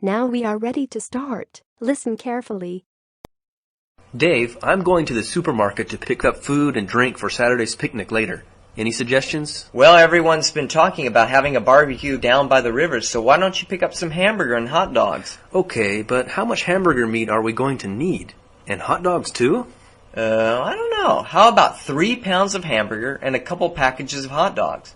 Now we are ready to start. Listen carefully. Dave, I'm going to the supermarket to pick up food and drink for Saturday's picnic later. Any suggestions? Well, everyone's been talking about having a barbecue down by the river, so why don't you pick up some hamburger and hot dogs? Okay, but how much hamburger meat are we going to need? And hot dogs too? I don't know. How about 3 pounds of hamburger and a couple packages of hot dogs?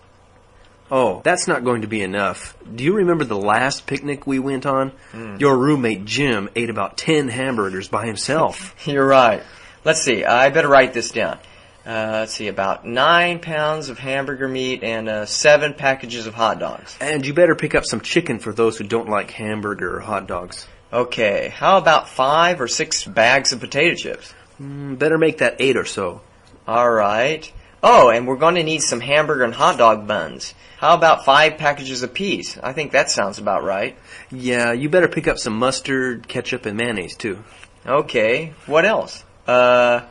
Oh, that's not going to be enough. Do you remember the last picnic we went on? Your roommate Jim ate about 10 hamburgers by himself. You're right. Let's see. I better write this down. Let's see. About 9 pounds of hamburger meat and 7 packages of hot dogs. And you better pick up some chicken for those who don't like hamburger or hot dogs. Okay. How about 5 or 6 bags of potato chips? Better make that 8 or so. All right. Oh, and we're going to need some hamburger and hot dog buns. How about 5 packages apiece? I think that sounds about right. Yeah, you better pick up some mustard, ketchup, and mayonnaise, too. Okay, what else? We're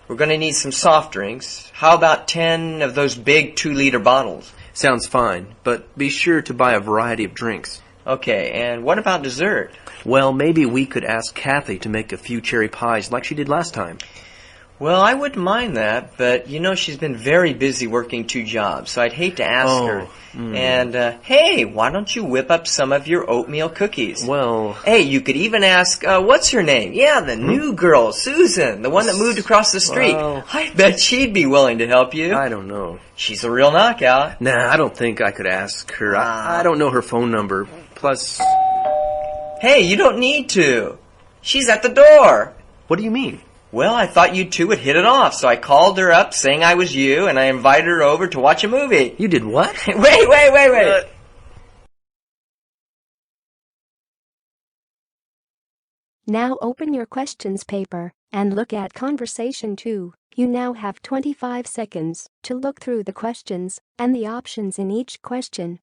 going to need some soft drinks. How about 10 of those big 2-liter bottles? Sounds fine, but be sure to buy a variety of drinks. Okay, and what about dessert? Well, maybe we could ask Kathy to make a few cherry pies like she did last time. Well, I wouldn't mind that, but you know she's been very busy working 2 jobs, so I'd hate to ask her. And, hey, why don't you whip up some of your oatmeal cookies? Well... Hey, you could even ask, what's her name? Yeah, the new girl, Susan, the one that moved across the street. Well, I bet she'd be willing to help you. I don't know. She's a real knockout. Nah, I don't think I could ask her. I don't know her phone number. Plus... Hey, you don't need to. She's at the door. What do you mean? Well, I thought you two would hit it off, so I called her up saying I was you, and I invited her over to watch a movie. You did what? Wait. Now open your questions paper and look at conversation 2. You now have 25 seconds to look through the questions and the options in each question.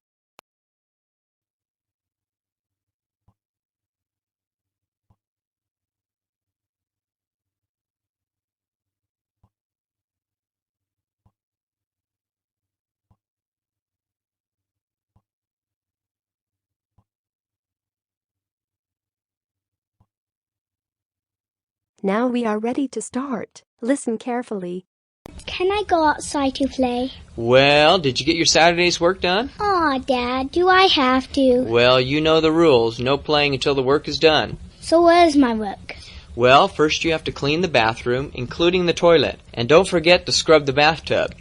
Now we are ready to start. Listen carefully. Can I go outside to play? Well, did you get your Saturday's work done? Aw, Dad, do I have to? Well, you know the rules. No playing until the work is done. So what is my work? Well, first you have to clean the bathroom, including the toilet. And don't forget to scrub the bathtub.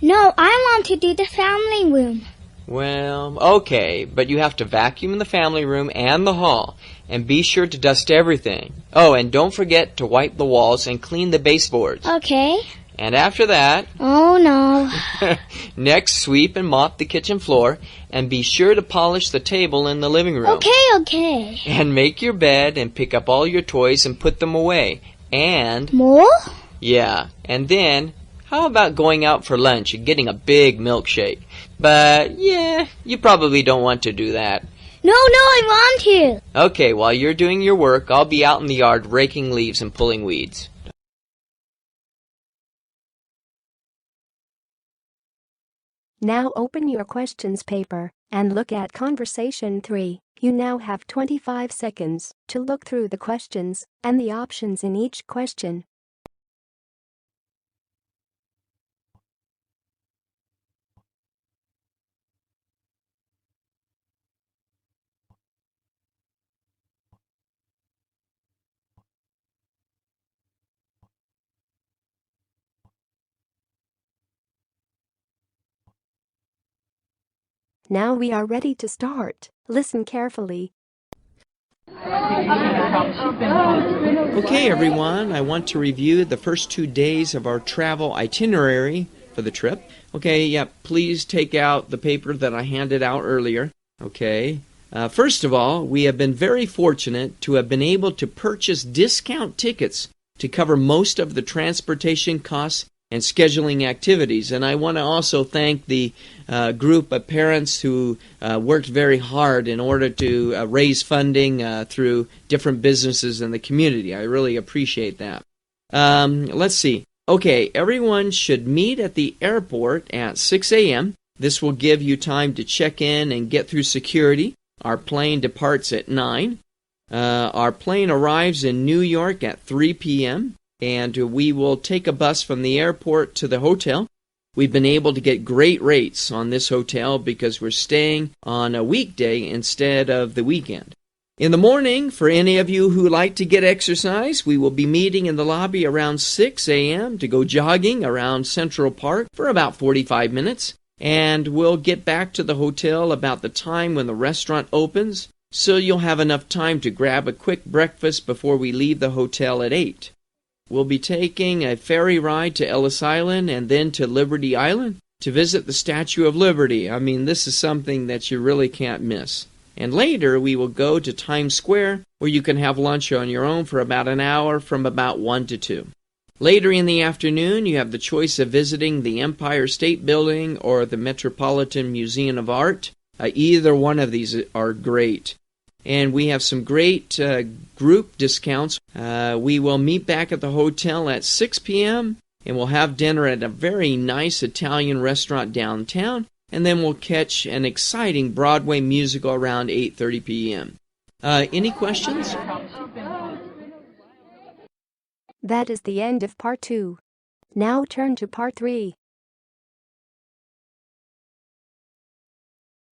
No, I want to do the family room. Well, okay, but you have to vacuum the family room and the hall. And be sure to dust everything. Oh, and don't forget to wipe the walls and clean the baseboards. Okay. And after that... Oh, no. Next, sweep and mop the kitchen floor. And be sure to polish the table in the living room. Okay. And make your bed and pick up all your toys and put them away. And... More? Yeah. And then, how about going out for lunch and getting a big milkshake? But, yeah, you probably don't want to do that. No, I want to. Okay, while you're doing your work, I'll be out in the yard raking leaves and pulling weeds. Now open your questions paper and look at conversation 3. You now have 25 seconds to look through the questions and the options in each question. Now we are ready to start. Listen carefully. Okay, everyone, I want to review the first 2 days of our travel itinerary for the trip. Okay, please take out the paper that I handed out earlier. Okay. First of all, we have been very fortunate to have been able to purchase discount tickets to cover most of the transportation costs and scheduling activities. And I want to also thank the group of parents who worked very hard in order to raise funding through different businesses in the community. I really appreciate that. Let's see. Okay, everyone should meet at the airport at 6 a.m. This will give you time to check in and get through security. Our plane departs at 9. Our plane arrives in New York at 3 p.m., and we will take a bus from the airport to the hotel. We've been able to get great rates on this hotel because we're staying on a weekday instead of the weekend. In the morning, for any of you who like to get exercise, we will be meeting in the lobby around 6 a.m. to go jogging around Central Park for about 45 minutes. And we'll get back to the hotel about the time when the restaurant opens, so you'll have enough time to grab a quick breakfast before we leave the hotel at 8. We'll be taking a ferry ride to Ellis Island and then to Liberty Island to visit the Statue of Liberty. I mean, this is something that you really can't miss. And later, we will go to Times Square, where you can have lunch on your own for about an hour from about 1 to 2. Later in the afternoon, you have the choice of visiting the Empire State Building or the Metropolitan Museum of Art. Either one of these are great. And we have some great group discounts. We will meet back at the hotel at 6 p.m., and we'll have dinner at a very nice Italian restaurant downtown, and then we'll catch an exciting Broadway musical around 8:30 p.m. Any questions? That is the end of part 2. Now turn to part 3.